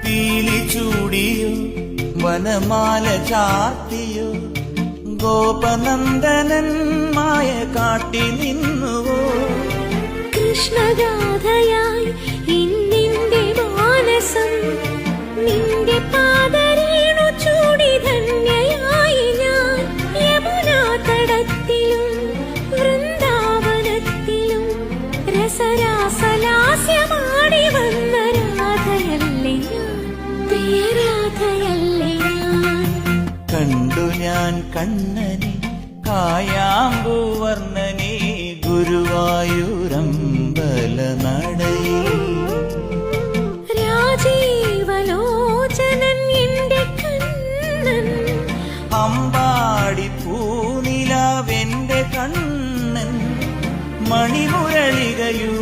പീലി ചൂടിയോ വനമാല ചാർത്തിയോ ഗോപനന്ദനൻ മായ കാട്ടി നിന്നുവോ കൃഷ്ണഗാഥയായി ഇന്നിന്റെ മാനസം നിന്റെ പാദരേണു ചൂടി ധന്യയായി ഞാൻ യമുനാ തടത്തിലും വൃന്ദാവനത്തിലും രസരാസലാസ്യമാടി വന്ന രാധയല്ലേ ഞാൻ പ്രിയരാധയല്ലേ ഞാൻ കണ്ടു ഞാൻ കണ്ണനെ കായാമ്പൂവർണ്ണനെ ഗുരുവായൂരമ്പല നടയിൽ രാജീവലോചനൻ എന്റെ കണ്ണൻ അമ്പാടി പൂനിലാവെന്റെ കണ്ണൻ മണിമുരളികയൂ